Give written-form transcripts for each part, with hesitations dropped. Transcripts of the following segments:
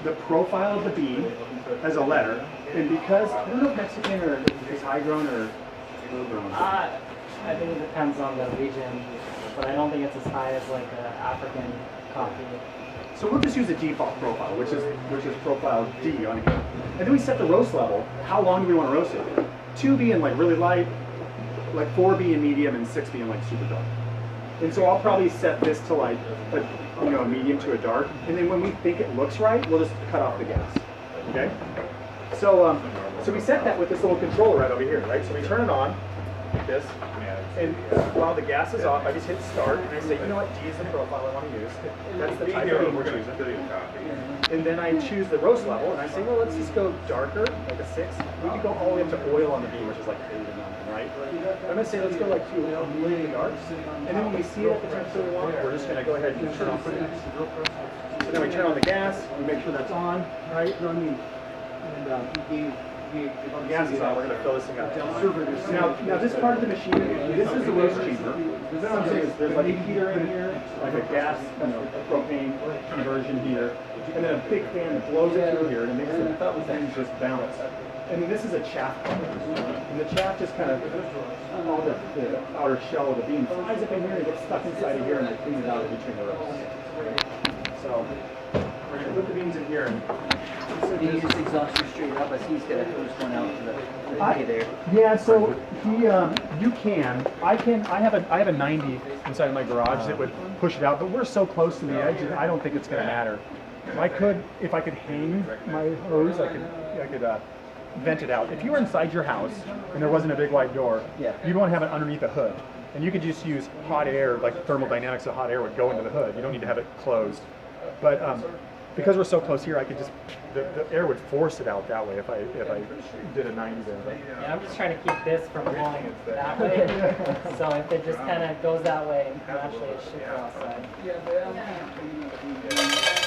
the profile of the bean as a letter, and because I don't know if Mexican or is high grown or low grown. I think it depends on the region, but I don't think it's as high as like an African coffee. So we'll just use a default profile, which is profile D on here. And then we set the roast level. How long do we want to roast it? 2 being like really light, like 4 being medium, and 6 being like super dark. And so I'll probably set this to like a medium to a dark. And then when we think it looks right, we'll just cut off the gas. Okay? So so we set that with this little controller right over here, right? So we turn it on like this. And while the gas is off, I just hit start and I say, you know what, D is the profile I want to use. That's the type of bean we're choosing. And then I choose the roast level and I say, well, let's just go darker, like a 6. We could go all the way up to oil on the bean, which is like 8 or 9, right? I'm going to say, let's go like to really dark. And then when we see it at the temperature we want, we're just going to go ahead and turn off the gas. So then we turn on the gas, we make sure that's on, right? The gas is on, we're going to fill this thing up. Now this part of the machine, this is the roast chamber. What I'm saying is there's like a heater in here, like a gas, a propane conversion heater, and then a big fan that blows it through here and it makes the things just bounce. And then this is a chaff cover. And the chaff just kind of, all the outer shell of the bean flies up in here and gets stuck inside of here and I clean it out between the roasts. So we're going to put the beans in here. Do you just exhaust you straight up? I see he's got a first one out to the hay there. Yeah, so you can. I have a 90 inside of my garage that would push it out, but we're so close to the edge, I don't think it's going to matter. If I could hang my hose, I could vent it out. If you were inside your house and there wasn't a big wide door, you'd want to have it underneath a hood, and you could just use hot air, like thermodynamics of hot air would go into the hood. You don't need to have it closed, but. Because we're so close here, I could just the air would force it out that way if I did a 90 there. But. Yeah, I'm just trying to keep this from blowing that way. So if it just kind of goes that way, naturally it should go outside.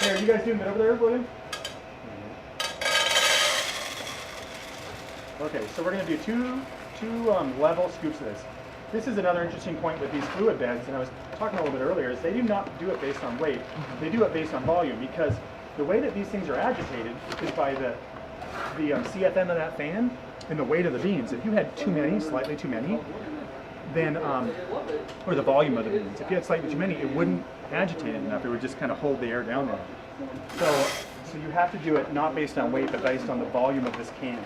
Here, are you guys doing that over there, William? Okay, so we're going to do two level scoops of this. This is another interesting point with these fluid beds, and I was talking a little bit earlier, is they do not do it based on weight. They do it based on volume, because the way that these things are agitated is by the CFM of that fan and the weight of the beans. If you had too many, slightly too many, then, or the volume of the beans, if you had slightly too many, it wouldn't agitate it enough. It would just kind of hold the air down there. So you have to do it not based on weight, but based on the volume of this can.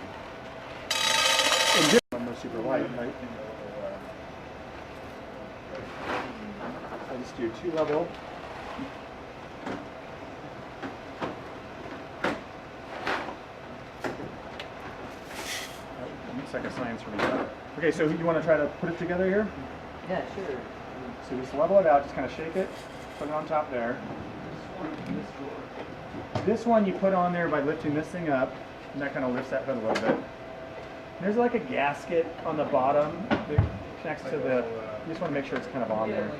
And this one was super light, right? I just do 2 level. Looks like a science for me. Okay, so you want to try to put it together here? Yeah, sure. So just level it out, just kind of shake it, put it on top there. This one you put on there by lifting this thing up, and that kind of lifts that hood a little bit. There's like a gasket on the bottom that connects to the, you just want to make sure it's kind of on there.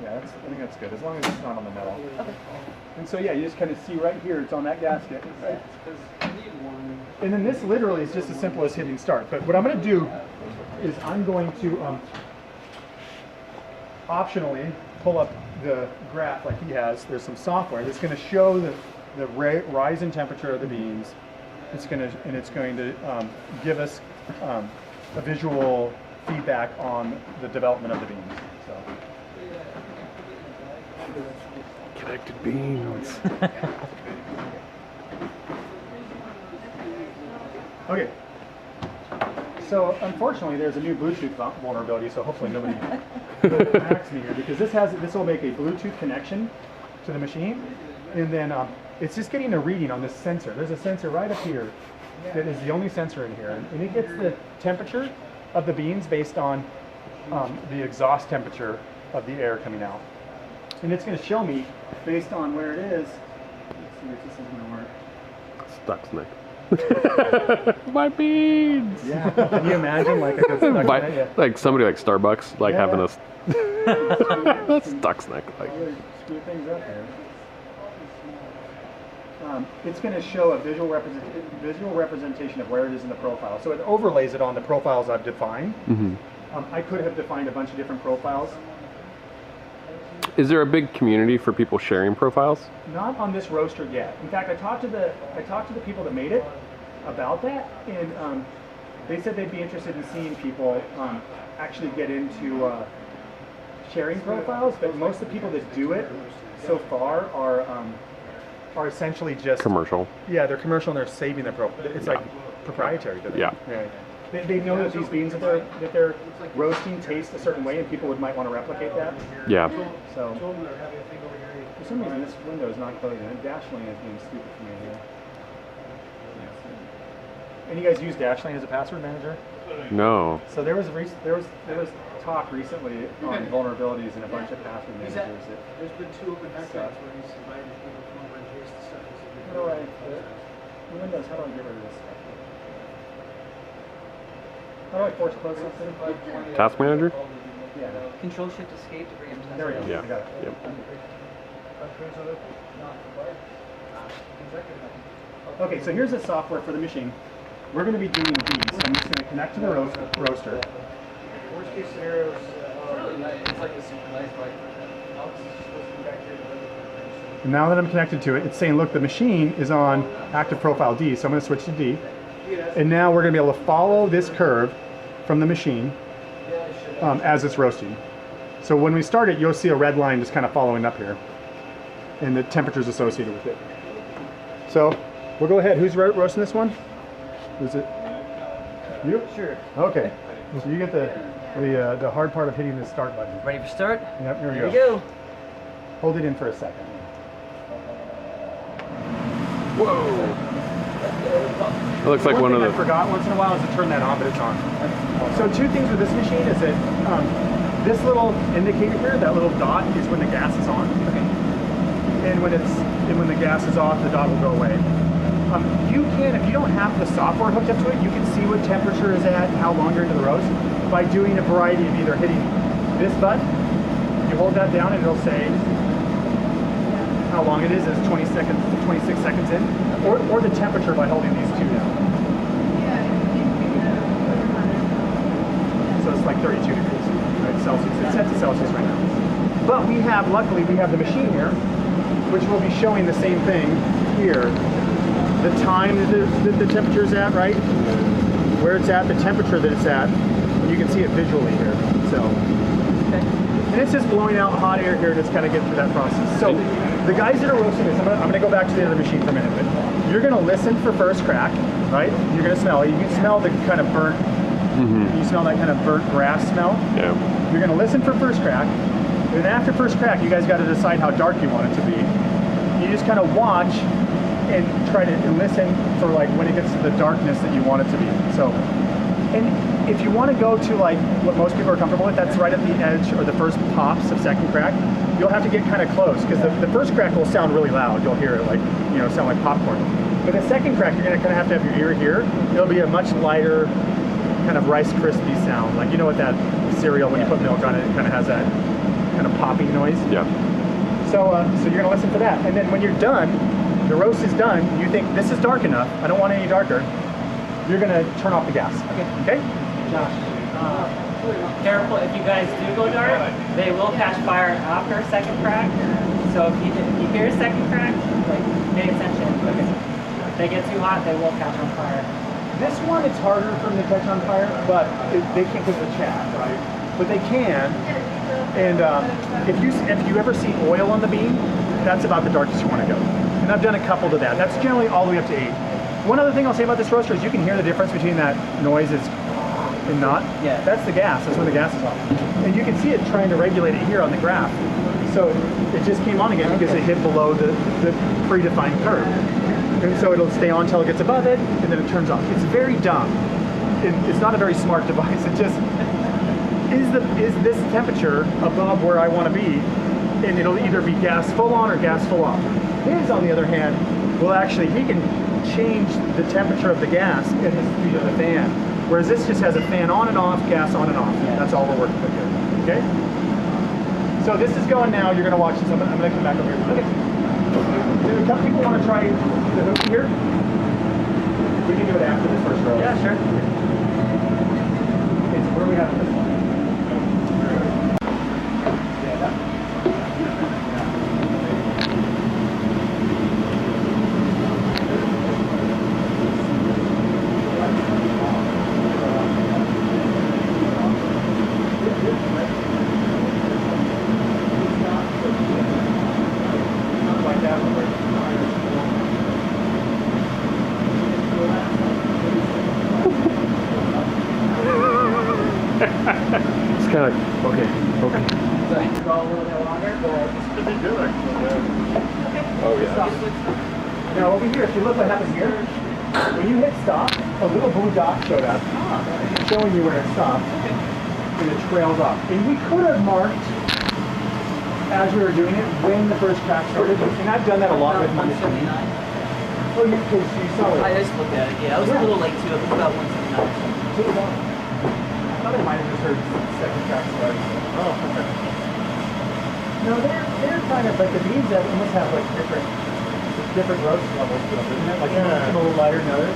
Yeah, I think that's good, as long as it's not on the metal. Okay. And so yeah, you just kind of see right here, it's on that gasket. And then this literally is just as simple as hitting start. But what I'm going to do is I'm going to optionally pull up the graph like he has. There's some software that's going to show the rise in temperature of the beans. It's going to give us a visual feedback on the development of the beans. So. Connected beans. Okay. So unfortunately, there's a new Bluetooth vulnerability. So hopefully nobody hacks me here, because this will make a Bluetooth connection to the machine, and then it's just getting a reading on this sensor. There's a sensor right up here that is the only sensor in here, and it gets the temperature of the beans based on the exhaust temperature of the air coming out. And it's going to show me based on where it is. Let's see if this is going to work. Stuck snake. My beans! Yeah. Can you imagine like a good stuck snake? Yeah. Like somebody like Starbucks, like having a stuck snake. Like. Really screw things up here. It's going to show a visual representation of where it is in the profile. So it overlays it on the profiles I've defined. Mm-hmm. I could have defined a bunch of different profiles. Is there a big community for people sharing profiles? Not on this roaster yet. In fact, I talked to the people that made it about that, and they said they'd be interested in seeing people actually get into sharing profiles. But most of the people that do it so far are essentially just Commercial. Yeah, they're commercial and they're saving their profile. It's like proprietary to them. Yeah. They know that these beans that they're roasting taste a certain way, and people might want to replicate that. Yeah. So, for some reason, this window is not closing. Dashlane is being stupid for me here. And you guys use Dashlane as a password manager? No. So there was talk recently on vulnerabilities in a bunch of password managers. There's been 2 open hackathons where he's invited people to come over and taste the stuff. How do I? Windows. How do I get rid of this stuff? How do I force close something? Task manager? Yeah. Control Shift Escape to bring him to There we go. Yeah. I got it. Yep. Okay, so here's the software for the machine. We're going to be doing these. I'm just going to connect to the roaster. Worst case scenarios, it's like a synchronized bike. And now that I'm connected to it, it's saying, look, the machine is on active profile D, so I'm going to switch to D. And now we're going to be able to follow this curve from the machine as it's roasting. So when we start it, you'll see a red line just kind of following up here, and the temperatures associated with it. So we'll go ahead. Who's roasting this one? Is it you? Sure. Okay. So you get the hard part of hitting the start button. Ready for start? Yep. Here we Here go. we go. Hold it in for a second. Whoa. It looks like one of thing the. I forgot once in a while is to turn that on, but it's on. So 2 things with this machine is that this little indicator here, that little dot, is when the gas is on. Okay. And when the gas is off, the dot will go away. You can, if you don't have the software hooked up to it, you can see what temperature is at and how long you're into the roast by doing a variety of either hitting this button, you hold that down and it'll say how long it is, it's 26 seconds in, or the temperature by holding these 2 down. So it's like 32 degrees, right, Celsius. It's set to Celsius right now. But luckily we have the machine here, which will be showing the same thing here. The time that the temperature is at, right? Where it's at, the temperature that it's at. You can see it visually here. So, and it's just blowing out hot air here, just kind of getting through that process. So, the guys that are roasting this, I'm gonna go back to the other machine for a minute. But you're gonna listen for first crack, right? You're gonna smell. You can smell the kind of burnt. You smell that kind of burnt grass smell. Yeah. You're gonna listen for first crack, and then after first crack, you guys got to decide how dark you want it to be. You just kind of watch and try to listen for like when it gets to the darkness that you want it to be. So, and if you want to go to like what most people are comfortable with, that's right at the edge or the first pops of second crack. You'll have to get kind of close because the first crack will sound really loud. You'll hear it like, sound like popcorn. But the second crack, you're gonna kind of have your ear here. It'll be a much lighter kind of Rice Krispie sound. Like, you know what that cereal, when you put milk on it, it kind of has that kind of popping noise. Yeah. So you're gonna listen for that. And then when you're done, the roast is done, you think this is dark enough, I don't want it any darker, you're gonna turn off the gas. Okay? Josh, careful, if you guys do go dark, they will catch fire after second crack. So if you hear second crack, like, pay attention. If they get too hot, they will catch on fire. This one, it's harder for them to catch on fire, but they can't because of the chaff, right? But they can. And if you ever see oil on the bean, that's about the darkest you want to go. And I've done a couple to that. That's generally all the way up to 8. One other thing I'll say about this roaster is you can hear the difference between that noise and not. Yeah. That's the gas. That's when the gas is off. And you can see it trying to regulate it here on the graph. So it just came on again because it hit below the predefined curve. And so it'll stay on until it gets above it, and then it turns off. It's very dumb. It's not a very smart device. It just is this temperature above where I want to be, and it'll either be gas full on or gas full off. His, on the other hand, will actually, he can change the temperature of the gas at the speed of the fan, whereas this just has a fan on and off, gas on and off. That's all we're working with here. Okay? So this is going now. You're going to watch this. I'm going to come back over here. Okay. Do a couple people want to try the hook here? We can do it after this first row. Yeah, sure. Okay, so where are we at this one? Yeah, that. It's kind of okay. Okay. Go a little bit longer. Oh yeah. Now over here, if you look what happened here, when you hit stop, a little blue dot showed up, showing you where it stopped, and it trails off. And we could have marked, as we were doing it, when the first crack started, and I've done that a lot with my machine. Oh, you saw it. I just looked at it, yeah. I was a little late too. It was about 179. I thought I might have just heard second crack start. Oh, okay. No, they're kind of like the beans that almost have like different roast levels to them, isn't it? Like some a little lighter than others.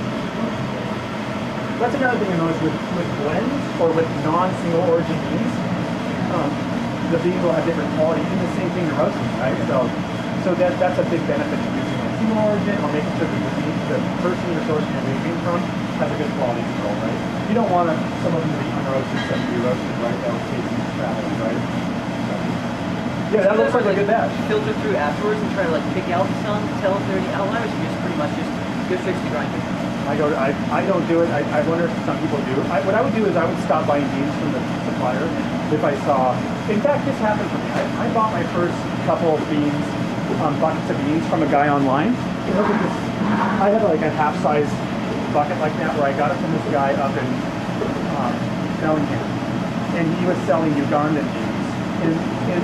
That's another thing I noticed with blends or with non-single origin beans. The beans will have different quality, even the same thing in roasting, right? So that's a big benefit to using a single origin or making sure that the person you're sourcing your beans from has a good quality control, right? You don't want some of them to be unroasted, some to be roasted, right? That will taste and travel, right? Yeah, that looks like a good batch. Filter through afterwards and try to like pick out some, tell if there are any outliers, or just pretty much just good fix the grinder. I don't do it. I wonder if some people do. What I would do is I would stop buying beans from the supplier if I saw. In fact, this happened for me. I bought my first couple of beans, buckets of beans from a guy online. And look at this. I had like a half-size bucket like that where I got it from this guy up in Bellingham, and he was selling Ugandan beans. And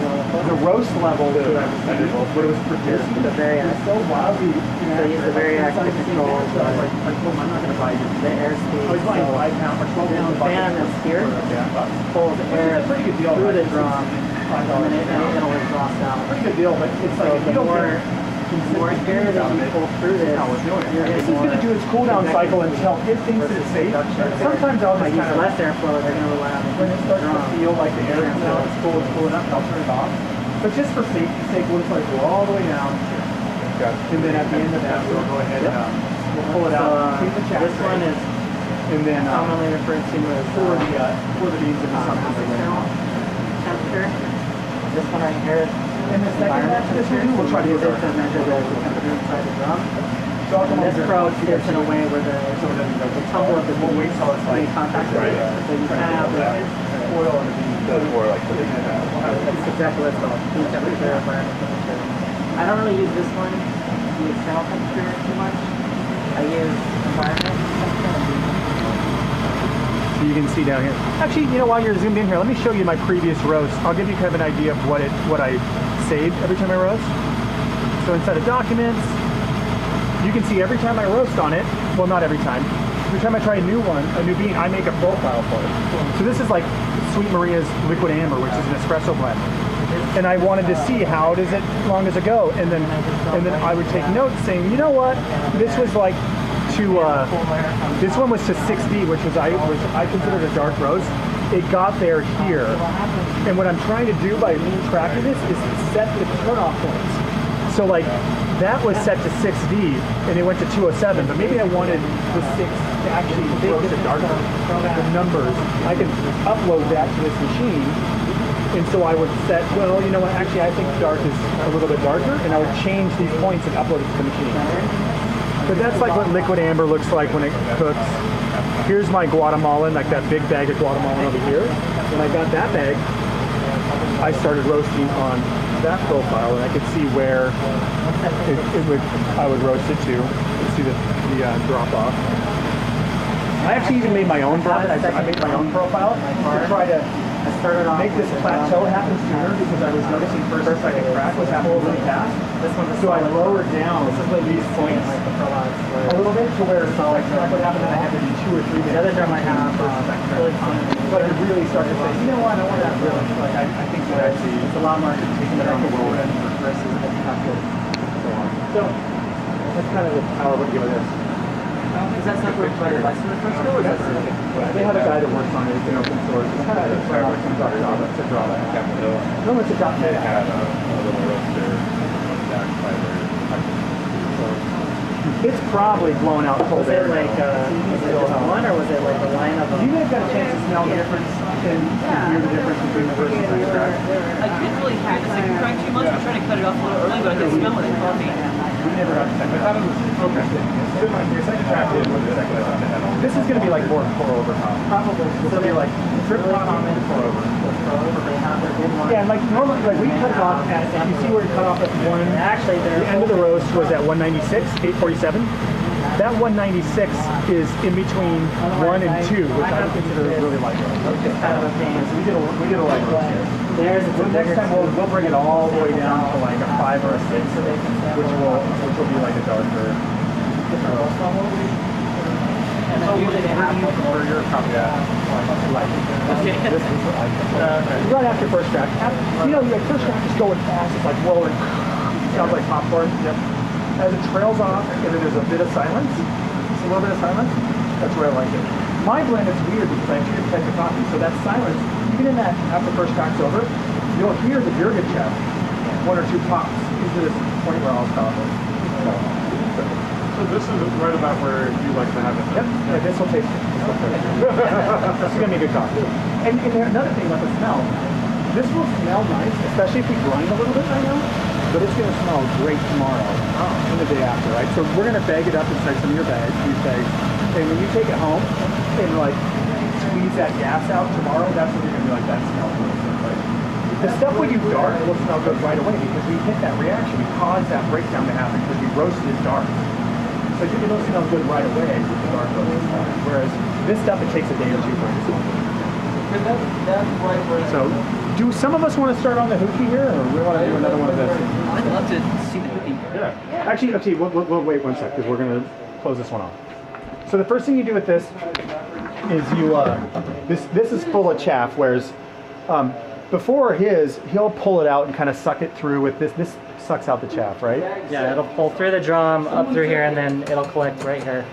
the roast level that I was using, what it was producing, The very was so wildly So use the very active control. So I was like, I'm not going to buy you. The airspeed. I was buying So 5 pound or 12 pound the fan buckets that's here $10. pulls air Pretty good deal. through right? the drum, and then it'll exhaust out. Pretty good deal, but it's like if you the don't more get air that you pull through this, how we're doing it. you're This is getting going to do its cool down cycle until it thinks that it's safe. Sometimes I'll If I just use kind of less airflow, they're going to rely on when it the starts to drum. feel like the air is now it's cool enough, I'll turn it off. But just for safety's sake, we'll just like go all the way down. And then at the end of that, we'll go ahead and we'll pull it out. Keep the chaff This one is and then commonly referred to as pour the beans into something. temperature. This one right here is And the second batch this we'll do, we'll try to use it our to measure the temperature inside the drum. So I'll come And this over probe here. sits in a way where the tumble of the We'll wait beans till it's like in contact with it. So you kind of have the oil on the beans. More like That's exactly what it's called. Food temperature, environment temperature. I don't really use this one, the external temperature, too much. I use environment temperature. So you can see down here. Actually, you know, while you're zoomed in here, let me show you my previous roast. I'll give you kind of an idea of what I saved every time I roast. So inside of documents, you can see every time I roast on it, well, not every time. Every time I try a new bean, I make a profile for it. So this is like Sweet Maria's Liquid Amber, which is an espresso blend. And I wanted to see how long does it go? And then I would take notes saying, you know what, this was like this one was to 6D, which I considered a dark roast. It got there here. And what I'm trying to do by tracking this is set the turnoff points. So like that was set to 6D and it went to 207, but maybe I wanted the 6 to actually roast it darker. The numbers, I can upload that to this machine. And so I would set, well, you know what, actually I think dark is a little bit darker, and I would change these points and upload it to the machine. But that's like what liquid amber looks like when it cooks. Here's my Guatemalan, like that big bag of Guatemalan over here. When I got that bag, I started roasting on that profile, and I could see where I would roast it to. You see the drop off. I actually even made my own profile. I made my own profile to try to make this plateau happen sooner, because I was noticing first and second crack was happening really fast. So I lowered down these points a little bit to where solid crack would happen, and I had to do 2 or 3 minutes. The other drum I have really fun. But I really started to say, you know what, I want that really, like I think that it's a lot more taking it on the roll versus I think not good. So that's kind of the power of what you give this. Is that separate by the license first or is that separate? They have a guy that works on it. It's an open source. It's kind of it's a drawback. No, it's a drawback. They had a little roaster back by their It's probably blown out cold Was it air. like, was it just one, or was it like a line of them? You guys got a chance to smell the difference and hear the difference between the first and second crack? I didn't really have the second crack too much. I'm trying to cut it off a little early, but I can smell it in coffee. We never got the second. I thought it was okay. Your second crack did with the second one. This is going to be like more pour over top. Probably. This will be like drip top and pour over. Yeah, and like normally, like we cut it off at, you see where we cut off at one. Actually, The end of the roast was at 196, 847. That 196 is in between 1 and 2, which I would consider really light roast. It's kind of a pain. We did a light roast here. There's a Next time we'll bring it all the way down to like a 5 or a 6, which will be like a darker. And then usually they have For your copy, light. Right after first crack. You know, like first crack is going fast. It's like rolling. Sounds like popcorn. Yep. As it trails off, and then there's a bit of silence. Just a little bit of silence. That's where I like it. My blend is weird because I have two different types of coffee. So that silence, even in that after first crack's over, you'll hear the Jurgen chest, 1 or 2 pops into this point where I'll stop it. So this is right about where you like to have it. Yep. Yeah, this will taste good. This is going to be a good coffee. And another thing about the smell, this will smell nice, especially if we grind a little bit right now, but it's going to smell great tomorrow and the day after, right? So we're going to bag it up inside some of your bags, these bags, and when you take it home and like squeeze that gas out tomorrow, that's when you're going to be like, that smells really good, right? The stuff we do dark will smell good right away because we hit that reaction. We cause that breakdown to happen because we roasted it dark. So it'll smell good right away with the dark roast. Whereas this stuff, it takes a day or 2 for it to smell good. That's right where. So, do some of us want to start on the hookah here, or we want to do another one of this? I'd love to see the cookie. Yeah. Actually, okay, we'll wait 1 sec because we're going to close this one off. So the first thing you do with this is you, this is full of chaff, whereas before he'll pull it out and kind of suck it through with this. This sucks out the chaff, right? Yeah, it'll pull through the drum, up through here, and then it'll collect right here.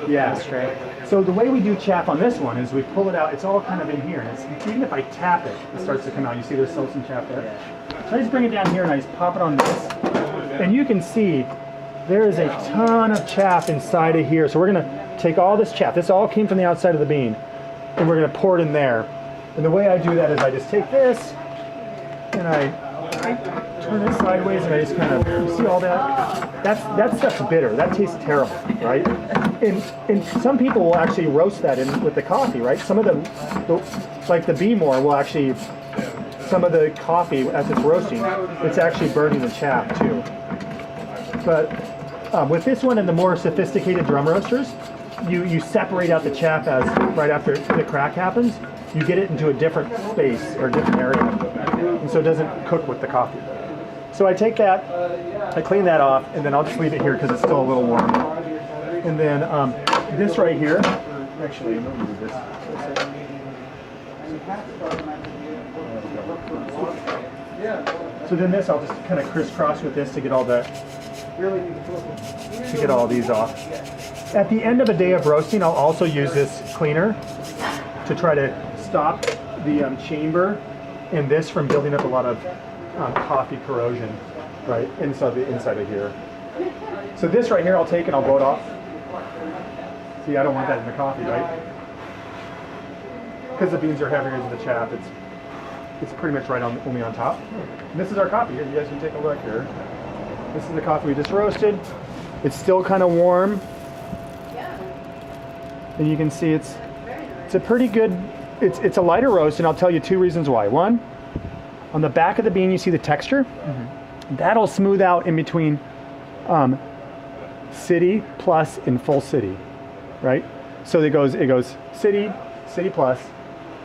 Yeah. Straight. So the way we do chaff on this one is we pull it out. It's all kind of in here. And even if I tap it, it starts to come out. You see there's still some chaff there. Yeah. So I just bring it down here and I just pop it on this. And you can see there is a ton of chaff inside of here. So we're going to take all this chaff. This all came from the outside of the bean. And we're going to pour it in there. And the way I do that is I just take this and I turn it sideways and I just kind of, you see all that? That stuff's bitter. That tastes terrible, right? And some people will actually roast that in with the coffee, right? Some of like the Beemore will actually, some of the coffee as it's roasting, it's actually burning the chaff too. But with this one and the more sophisticated drum roasters, you separate out the chaff as right after the crack happens. You get it into a different space or a different area, and so it doesn't cook with the coffee. So I take that, I clean that off, and then I'll just leave it here because it's still a little warm. And then this right here, actually, let me do this. So then this, I'll just kind of crisscross with this to get all these off. At the end of a day of roasting, I'll also use this cleaner to try to stop the chamber and this from building up a lot of coffee corrosion, right, inside of here. So this right here I'll take and I'll blow it off. See, I don't want that in the coffee, right? Because the beans are heavier than the chaff, it's pretty much right on only on top. And this is our coffee. Here, you guys can take a look here. This is the coffee we just roasted. It's still kind of warm. And you can see it's a pretty good, it's a lighter roast, and I'll tell you 2 reasons why. One, on the back of the bean you see the texture. Mm-hmm. That'll smooth out in between city plus and full city, right? So it goes city, city plus,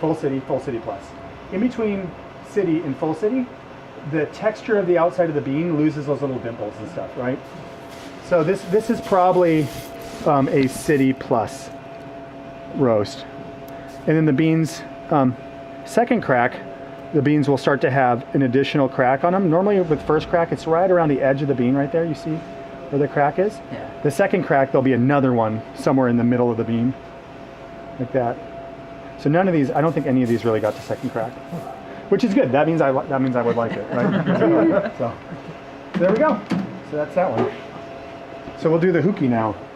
full city plus. In between city and full city, the texture of the outside of the bean loses those little dimples and stuff, right? So this is probably a city plus roast. And then the beans, second crack, the beans will start to have an additional crack on them. Normally with first crack, it's right around the edge of the bean right there. You see where the crack is? Yeah. The second crack, there'll be another one somewhere in the middle of the bean, like that. So none of these, I don't think any of these really got to second crack, which is good. That means I would like it, right? So there we go. So that's that one. So we'll do the hooky now.